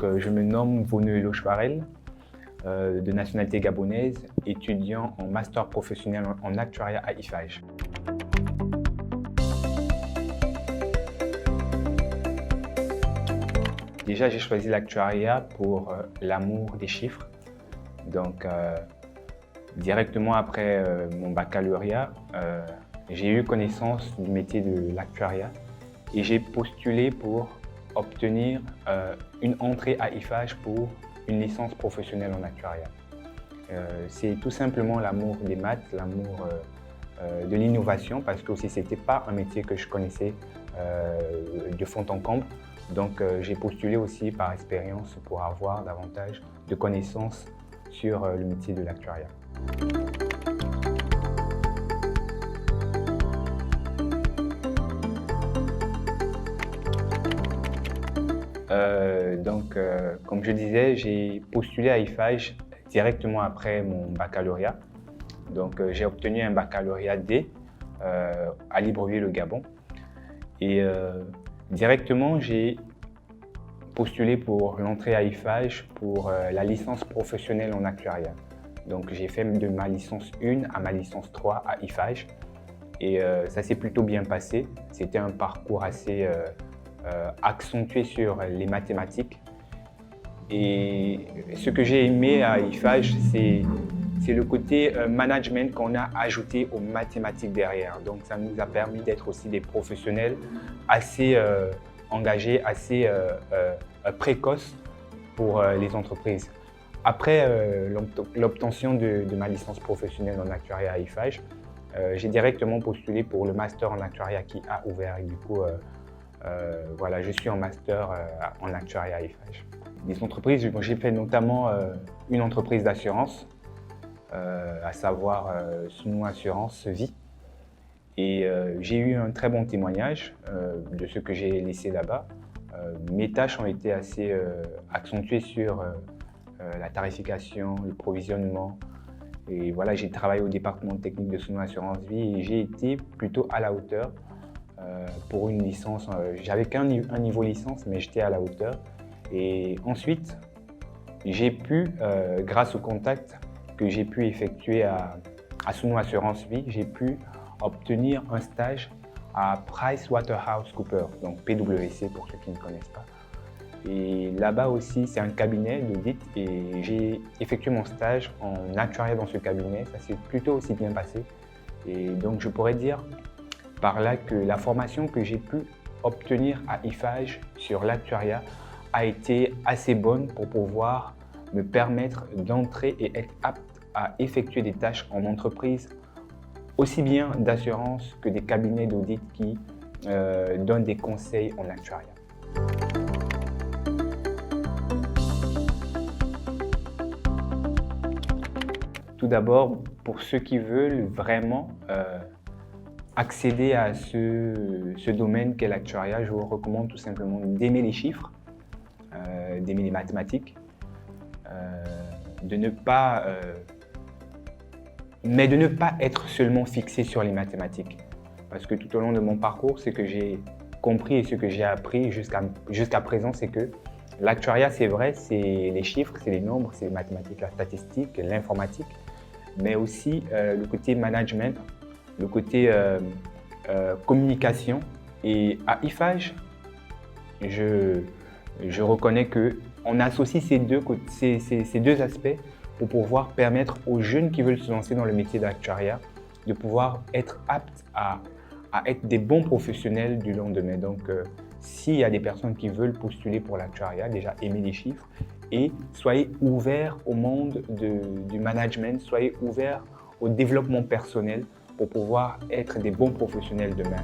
Je me nomme Vonu Lochbarel, de nationalité gabonaise, étudiant en master professionnel en actuariat à IFAGE. Déjà, j'ai choisi l'actuariat pour l'amour des chiffres. Directement après mon baccalauréat, j'ai eu connaissance du métier de l'actuariat et j'ai postulé pour obtenir une entrée à IFAGE pour une licence professionnelle en actuariat. C'est tout simplement l'amour des maths, l'amour de l'innovation, parce que ce n'était pas un métier que je connaissais de fond en comble. J'ai postulé aussi par expérience pour avoir davantage de connaissances sur le métier de l'actuariat. Comme je disais, j'ai postulé à IFAGE directement après mon baccalauréat. J'ai obtenu un baccalauréat D à Libreville, le Gabon. Et directement, j'ai postulé pour l'entrée à IFAGE pour la licence professionnelle en actuariat. J'ai fait de ma licence 1 à ma licence 3 à IFAGE. Et ça s'est plutôt bien passé. C'était un parcours assez accentué sur les mathématiques. Et ce que j'ai aimé à IFAGE, c'est le côté management qu'on a ajouté aux mathématiques derrière. Donc ça nous a permis d'être aussi des professionnels assez engagés, assez précoces pour les entreprises. Après l'obtention de ma licence professionnelle en actuariat à IFAGE, j'ai directement postulé pour le master en actuariat qui a ouvert. Et du coup, voilà, je suis en master en actuariat à IFAGE. Les entreprises, j'ai fait notamment une entreprise d'assurance, à savoir Suno Assurance Vie. Et j'ai eu un très bon témoignage de ce que j'ai laissé là-bas. Mes tâches ont été assez accentuées sur la tarification, le provisionnement. Et voilà, j'ai travaillé au département technique de Suno Assurance Vie et j'ai été plutôt à la hauteur pour une licence. J'avais qu'un niveau licence, mais j'étais à la hauteur. Et ensuite, j'ai pu, grâce au contact que j'ai pu effectuer à Suno Assurance Vie, j'ai pu obtenir un stage à PricewaterhouseCoopers, donc PwC pour ceux qui ne connaissent pas. Et là-bas aussi, c'est un cabinet d'audit et j'ai effectué mon stage en actuariat dans ce cabinet. Ça s'est plutôt aussi bien passé. Et donc, je pourrais dire par là que la formation que j'ai pu obtenir à IFAGE sur l'actuariat a été assez bonne pour pouvoir me permettre d'entrer et être apte à effectuer des tâches en entreprise, aussi bien d'assurance que des cabinets d'audit qui donnent des conseils en actuariat. Tout d'abord, pour ceux qui veulent vraiment accéder à ce domaine qu'est l'actuariat, je vous recommande tout simplement d'aimer les chiffres, d'aimer les mathématiques, de ne pas être seulement fixé sur les mathématiques. Parce que tout au long de mon parcours, ce que j'ai compris et ce que j'ai appris jusqu'à présent, c'est que l'actuariat, c'est vrai, c'est les chiffres, c'est les nombres, c'est les mathématiques, la statistique, l'informatique, mais aussi le côté management, le côté communication. Et à IFAGE, je reconnais qu'on associe ces deux aspects pour pouvoir permettre aux jeunes qui veulent se lancer dans le métier d'actuariat de pouvoir être aptes à être des bons professionnels du lendemain. S'il y a des personnes qui veulent postuler pour l'actuariat, déjà aimez les chiffres et soyez ouverts au monde du management, soyez ouverts au développement personnel pour pouvoir être des bons professionnels demain.